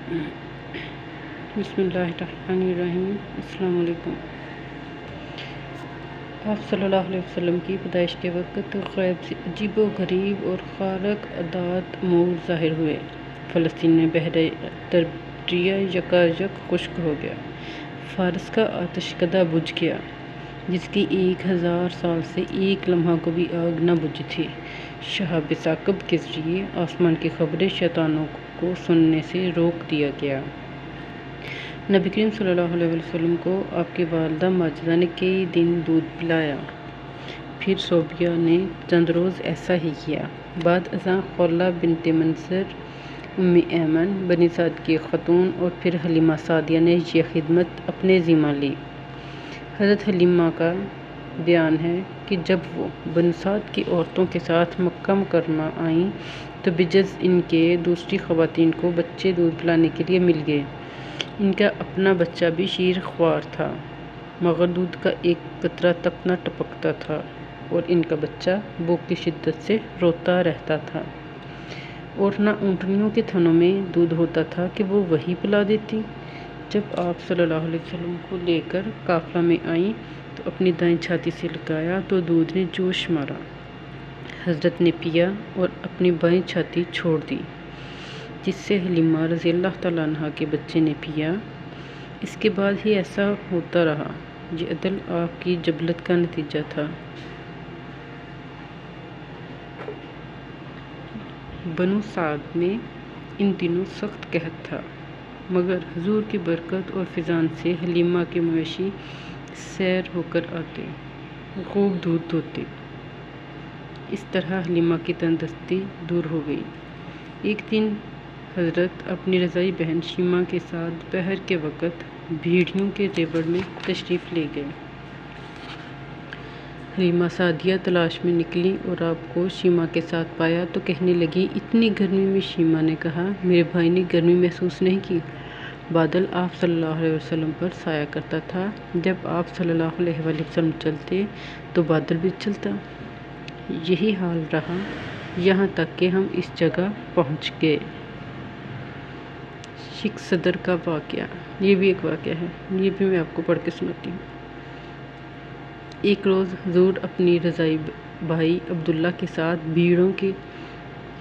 بسم اللہ الرحمن الرحیم۔ السلام علیکم۔ آپ صلی اللہ علیہ وسلم کی پیدائش کے وقت غیب سے عجیب و غریب اور خارق عادات امور ظاہر ہوئے۔ فلسطین میں بحر تبریہ یکایک خشک ہو گیا۔ فارس کا آتش کدہ بجھ گیا، جس کی 1000 سال سے ایک لمحہ کو بھی آگ نہ بجھی تھی۔ شہاب ثاقب کے ذریعے آسمان کی خبریں شیطانوں کو سننے سے روک دیا گیا۔ نبی کریم صلی اللہ علیہ وسلم کو آپ کی والدہ ماجدہ نے کئی دن دودھ پلایا۔ پھر صوبیہ نے چند روز ایسا ہی کیا۔ بعد ازاں خولہ بنت منذر، ام ایمن بنی سعد کی خاتون اور پھر حلیمہ سعدیہ نے یہ خدمت اپنے ذمہ لی۔ حضرت حلیمہ کا بیان ہے کہ جب وہ بنو سعد کی عورتوں کے ساتھ مکہ مکرمہ آئیں تو بجز ان کے دوسری خواتین کو بچے دودھ پلانے کے لیے مل گئے۔ ان کا اپنا بچہ بھی شیر خوار تھا، مگر دودھ کا ایک قطرہ تک نہ ٹپکتا تھا اور ان کا بچہ بھوک کی شدت سے روتا رہتا تھا، اور نہ اونٹنیوں کے تھنوں میں دودھ ہوتا تھا کہ وہ وہی پلا دیتی۔ جب آپ صلی اللہ علیہ وسلم کو لے کر قافلہ میں آئیں تو اپنی دائیں چھاتی سے لگایا تو دودھ نے جوش مارا۔ حضرت نے پیا اور اپنی بائیں چھاتی چھوڑ دی، جس سے حلیمہ رضی اللہ تعالیٰ عنہ کے بچے نے پیا۔ اس کے بعد ہی ایسا ہوتا رہا۔ یہ عدل آپ کی جبلت کا نتیجہ تھا۔ بنو سعد میں ان دنوں سخت قحط تھا، مگر حضور کی برکت اور فیضان سے حلیمہ کے مویشی سیر ہو کر آتے، خوب دودھ دوہتے۔ اس طرح حلیمہ کی تندرستی دور ہو گئی۔ ایک دن حضرت اپنی رضاعی بہن شیمہ کے ساتھ دوپہر کے وقت بھیڑیوں کے ریوڑ میں تشریف لے گئے۔ حلیمہ سعدیہ تلاش میں نکلیں اور آپ کو شیمہ کے ساتھ پایا تو کہنے لگیں، اتنی گرمی میں؟ شیمہ نے کہا، میرے بھائی نے گرمی محسوس نہیں کی۔ بادل آپ صلی اللہ علیہ وسلم پر سایہ کرتا تھا۔ جب آپ صلی اللہ علیہ وسلم چلتے تو بادل بھی چلتا۔ یہی حال رہا یہاں تک کہ ہم اس جگہ پہنچ گئے۔ شیخ صدر کا واقعہ، یہ بھی ایک واقعہ ہے، یہ بھی میں آپ کو پڑھ کے سناتی ہوں۔ ایک روز حضور اپنی رضاعی بھائی عبداللہ کے ساتھ بھیڑوں کے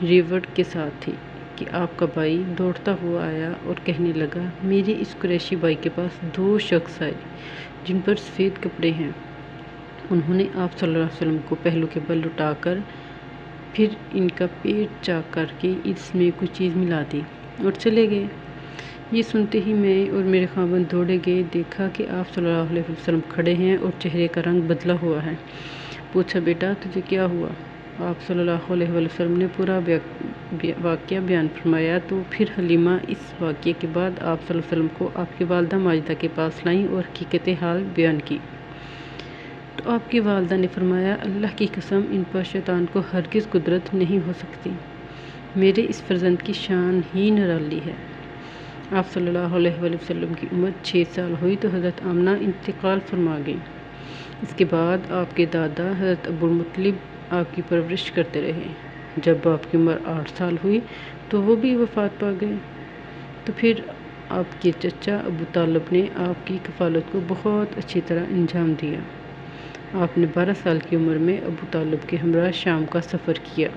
ریوڑ کے ساتھ تھے کہ آپ کا بھائی دوڑتا ہوا آیا اور کہنے لگا، میرے اس قریشی بھائی کے پاس 2 شخص آئے جن پر سفید کپڑے ہیں۔ انہوں نے آپ صلی اللہ علیہ وسلم کو پہلو کے بل لٹا کر پھر ان کا پیٹ چاک کر کے اس میں کوئی چیز ملا دی اور چلے گئے۔ یہ سنتے ہی میں اور میرے خاوند دوڑے گئے، دیکھا کہ آپ صلی اللہ علیہ وسلم کھڑے ہیں اور چہرے کا رنگ بدلا ہوا ہے۔ پوچھا، بیٹا تجھے کیا ہوا؟ آپ صلی اللہ علیہ وسلم نے پورا واقعہ بیان فرمایا۔ تو پھر حلیمہ اس واقعے کے بعد آپ صلی اللہ علیہ وسلم کو آپ کی والدہ ماجدہ کے پاس لائیں اور حقیقت حال بیان کی۔ تو آپ کی والدہ نے فرمایا، اللہ کی قسم، ان پر شیطان کو ہرگز قدرت نہیں ہو سکتی۔ میرے اس فرزند کی شان ہی نرالی ہے۔ آپ صلی اللہ علیہ وسلم کی عمر 6 سال ہوئی تو حضرت آمنہ انتقال فرما گئیں۔ اس کے بعد آپ کے دادا حضرت ابو مطلب آپ کی پرورش کرتے رہے۔ جب آپ کی عمر 8 سال ہوئی تو وہ بھی وفات پا گئے۔ تو پھر آپ کے چچا ابو طالب نے آپ کی کفالت کو بہت اچھی طرح انجام دیا۔ آپ نے 12 سال کی عمر میں ابو طالب کے ہمراہ شام کا سفر کیا،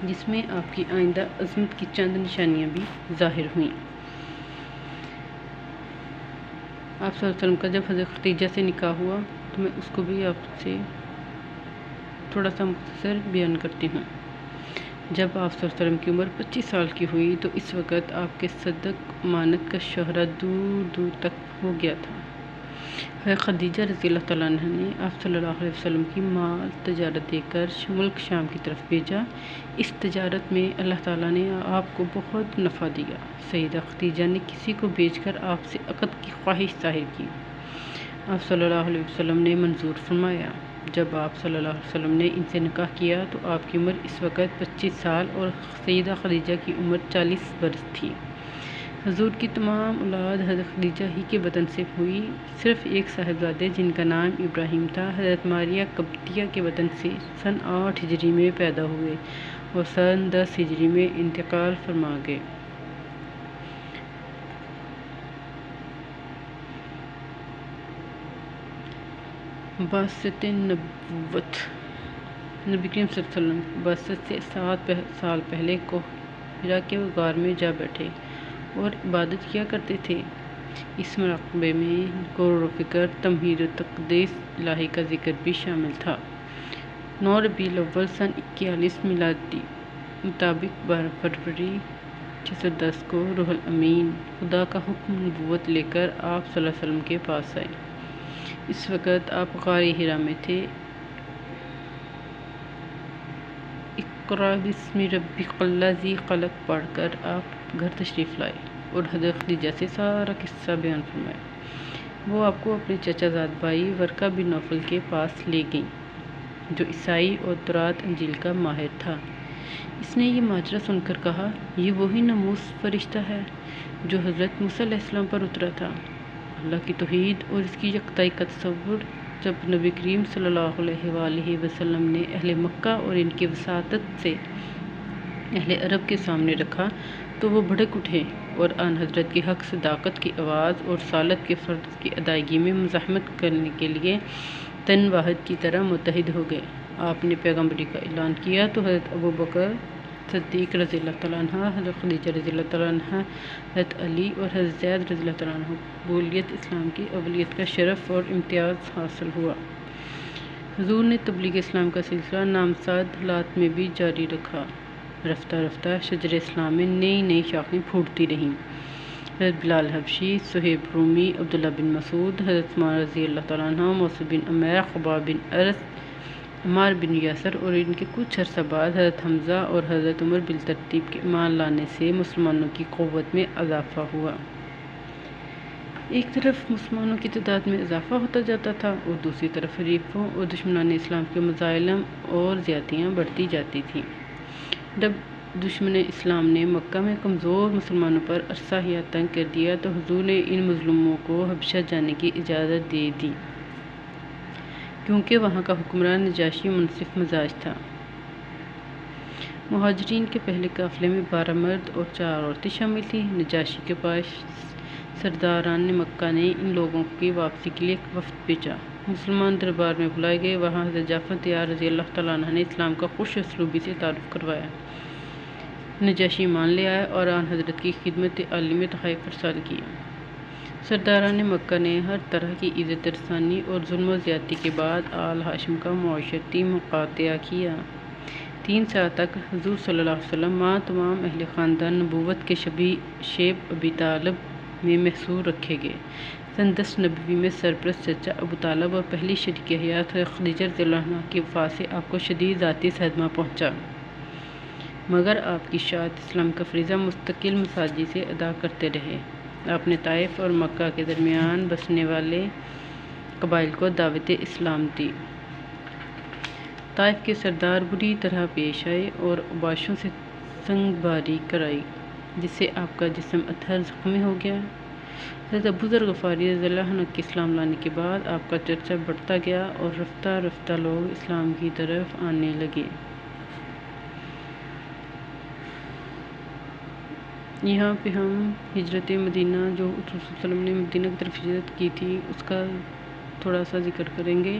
جس میں آپ کی آئندہ عظمت کی چند نشانیاں بھی ظاہر ہوئیں۔ آپ صلی اللہ علیہ وسلم کا جب حضرت خدیجہ سے نکاح ہوا تو میں اس کو بھی آپ سے تھوڑا سا مختصر بیان کرتی ہوں۔ جب آپ صلی اللہ علیہ وسلم کی عمر 25 سال کی ہوئی تو اس وقت آپ کے صدق امانت کا شہرہ دور دور تک ہو گیا تھا۔ خدیجہ رضی اللہ تعالیٰ عنہ نے آپ صلی اللہ علیہ وسلم کی مال تجارت دے کر ملک شام کی طرف بھیجا۔ اس تجارت میں اللہ تعالیٰ نے آپ کو بہت نفع دیا۔ سیدہ خدیجہ نے کسی کو بھیج کر آپ سے عقد کی خواہش ظاہر کی۔ آپ صلی اللہ علیہ وسلم نے منظور فرمایا۔ جب آپ صلی اللہ علیہ وسلم نے ان سے نکاح کیا تو آپ کی عمر اس وقت 25 سال اور سیدہ خدیجہ کی عمر 40 برس تھی۔ حضور کی تمام اولاد حضرت خدیجہ ہی کے بدن سے ہوئی، صرف ایک صاحبزادے جن کا نام ابراہیم تھا حضرت ماریہ قبطیہ کے بدن سے سن 8 ہجری میں پیدا ہوئے اور سن 10 ہجری میں انتقال فرما گئے۔ بعثت نبوت نبی کریم صلی اللہ علیہ وسلم بعثت سے 7 سال پہلے ہرا کے غار میں جا بیٹھے اور عبادت کیا کرتے تھے۔ اس مراقبے میں غور و فکر، تمہید و تقدیس الہی کا ذکر بھی شامل تھا۔ 9 ربیع الاول سن 41 میلادی مطابق 12 فروری 610 کو روح الامین خدا کا حکم نبوت لے کر آپ صلی اللہ علیہ وسلم کے پاس آئے۔ اس وقت آپ غار ہرا میں تھے۔ اقرأ بسم ربک الذی خلق پڑھ کر آپ گھر تشریف لائے اور حضرت خدیجہ سے سارا قصہ بیان فرمایا۔ وہ آپ کو اپنے چچا زاد بھائی ورقہ بن نوفل کے پاس لے گئیں جو عیسائی اور تورات انجیل کا ماہر تھا۔ اس نے یہ ماجرا سن کر کہا، یہ وہی ناموس فرشتہ ہے جو حضرت موسیٰ علیہ السلام پر اترا تھا۔ اللہ کی توحید اور اس کی یکتائی کا تصور جب نبی کریم صلی اللہ علیہ وآلہ وسلم نے اہل مکہ اور ان کی وساطت سے اہل عرب کے سامنے رکھا تو وہ بھڑک اٹھے اور آن حضرت کی حق صداقت کی آواز اور رسالت کے فرض کی ادائیگی میں مزاحمت کرنے کے لیے تن واحد کی طرح متحد ہو گئے۔ آپ نے پیغمبری کا اعلان کیا تو حضرت ابوبکر صدیق رضی اللہ تعالیٰ عنہ، حضرت خدیجہ رضی اللہ تعالیٰ عنہ، حضرت علی اور حضرت زید رضی اللہ تعالیٰ عنہ قبولیت اسلام کی اولیت کا شرف اور امتیاز حاصل ہوا۔ حضور نے تبلیغ اسلام کا سلسلہ نامزد حالات میں بھی جاری رکھا۔ رفتہ رفتہ شجر اسلام میں نئی شاخیں پھوٹتی رہیں۔ حضرت بلال حبشی، صہیب رومی، عبداللہ بن مسعود، حضرت عثمان رضی اللہ تعالیٰ عنہ، موسیٰ بن عمیر، خباب بن ارس، عمار بن یاسر اور ان کے کچھ عرصہ بعد حضرت حمزہ اور حضرت عمر بالترتیب کے ایمان لانے سے مسلمانوں کی قوت میں اضافہ ہوا۔ ایک طرف مسلمانوں کی تعداد میں اضافہ ہوتا جاتا تھا اور دوسری طرف حریفوں اور دشمنان اسلام کے مظالم اور زیادتیاں بڑھتی جاتی تھیں۔ جب دشمن اسلام نے مکہ میں کمزور مسلمانوں پر عرصہ تنگ کر دیا تو حضور نے ان مظلوموں کو حبشہ جانے کی اجازت دے دی، کیونکہ وہاں کا حکمران نجاشی منصف مزاج تھا۔ مہاجرین کے پہلے قافلے میں 12 مرد اور 4 عورتیں شامل تھیں۔ نجاشی کے پاس سرداران مکہ نے ان لوگوں کی واپسی کے لیے ایک وفد بھیجا۔ مسلمان دربار میں بلائے گئے۔ وہاں حضرت جعفر طیار رضی اللہ تعالیٰ عنہ نے اسلام کا خوش اسلوبی سے تعارف کروایا۔ نجاشی مان لے آئے اور آن حضرت کی خدمت عالی میں تحائف ارسال کیا۔ سرداران مکہ نے ہر طرح کی عزت رسانی اور ظلم و زیادتی کے بعد آل ہاشم کا معاشرتی مقاطعہ کیا۔ 3 سال تک حضور صلی اللہ علیہ وسلم مع تمام اہل خاندان نبوت کے شیب ابی طالب میں محصور رکھے گئے۔ سن 10 نبوی میں سرپرست چچا ابو طالب اور پہلی شریک حیات خدیجہ رضی اللہ عنہا کی وفات سے آپ کو شدید ذاتی صدمہ پہنچا، مگر آپ کی شاعت اسلام کا فریضہ مستقل مساجی سے ادا کرتے رہے۔ آپ نے طائف اور مکہ کے درمیان بسنے والے قبائل کو دعوت اسلام دی۔ طائف کے سردار بری طرح پیش آئے اور اوباشوں سے سنگ باری کرائی، جس سے آپ کا جسم اطہر زخمی ہو گیا۔ حضرت ابو ذر غفاری رضی اللہ عنہ کے اسلام لانے کے بعد آپ کا چرچا بڑھتا گیا اور رفتہ رفتہ لوگ اسلام کی طرف آنے لگے۔ یہاں پہ ہم ہجرت مدینہ، جو رسول صلی اللہ علیہ وسلم نے مدینہ کی طرف ہجرت کی تھی، اس کا تھوڑا سا ذکر کریں گے۔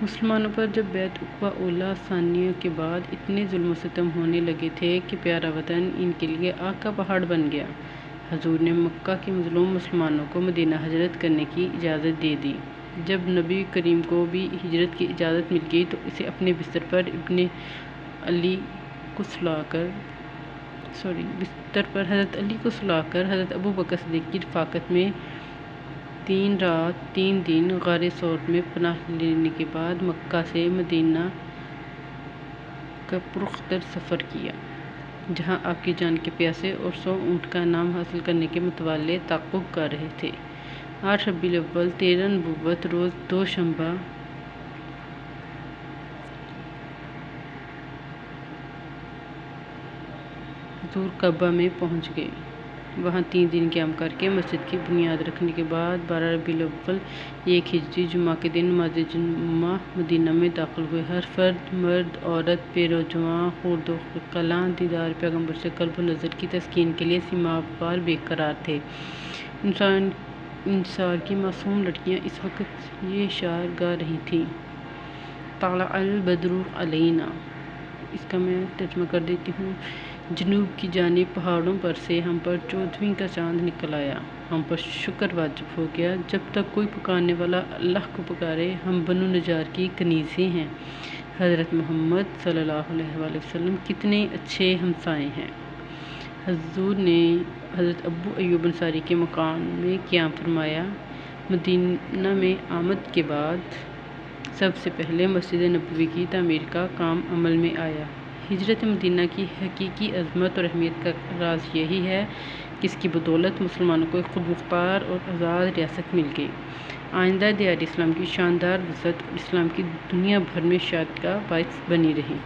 مسلمانوں پر جب بیعت عقبہ اولیٰ ثانیہ کے بعد اتنے ظلم و ستم ہونے لگے تھے کہ پیارا وطن ان کے لیے آگ کا پہاڑ بن گیا، حضور نے مکہ کے مظلوم مسلمانوں کو مدینہ ہجرت کرنے کی اجازت دے دی۔ جب نبی کریم کو بھی ہجرت کی اجازت مل گئی تو اسے اپنے بستر پر حضرت علی کو سلا کر حضرت ابو بکر صدیق کی رفاقت میں 3 رات 3 دن غار ثور میں پناہ لینے کے بعد مکہ سے مدینہ کا پراخطر سفر کیا، جہاں آپ کی جان کے پیاسے اور 100 اونٹ کا انعام حاصل کرنے کے متوالے تعاقب کر رہے تھے۔ 8 ربیع الاول 13 نبوت روز دوشنبہ حضور کعبہ میں پہنچ گئے۔ وہاں 3 دن قیام کر کے مسجد کی بنیاد رکھنے کے بعد 12 ربیع الاول 1 ہجری جمعہ کے دن نماز جمعہ مدینہ میں داخل ہوئے۔ ہر فرد، مرد، عورت، پیر و جوان، خرد و کلاں دیدار پیغمبر سے قلب و نظر کی تسکین کے لیے سیماب وار بے قرار تھے۔ انصار کی معصوم لڑکیاں اس وقت یہ اشعار گا رہی تھیں۔ طلع البدر علینا، اس کا میں ترجمہ کر دیتی ہوں۔ جنوب کی جانب پہاڑوں پر سے ہم پر 14ویں کا چاند نکل آیا، ہم پر شکر واجب ہو گیا۔ جب تک کوئی پکارنے والا اللہ کو پکارے، ہم بنو نجار کی کنیزیں ہیں۔ حضرت محمد صلی اللہ علیہ وآلہ وسلم کتنے اچھے ہمسائے ہیں۔ حضور نے حضرت ابو ایوب انصاری کے مقام میں قیام فرمایا۔ مدینہ میں آمد کے بعد سب سے پہلے مسجد نبوی کی تعمیر کا کام عمل میں آیا۔ ہجرت مدینہ کی حقیقی عظمت اور اہمیت کا راز یہی ہے کہ اس کی بدولت مسلمانوں کو ایک خود مختار اور آزاد ریاست مل گئی۔ آئندہ دیار اسلام کی شاندار وسعت اور اسلام کی دنیا بھر میں اشاعت کا باعث بنی رہی۔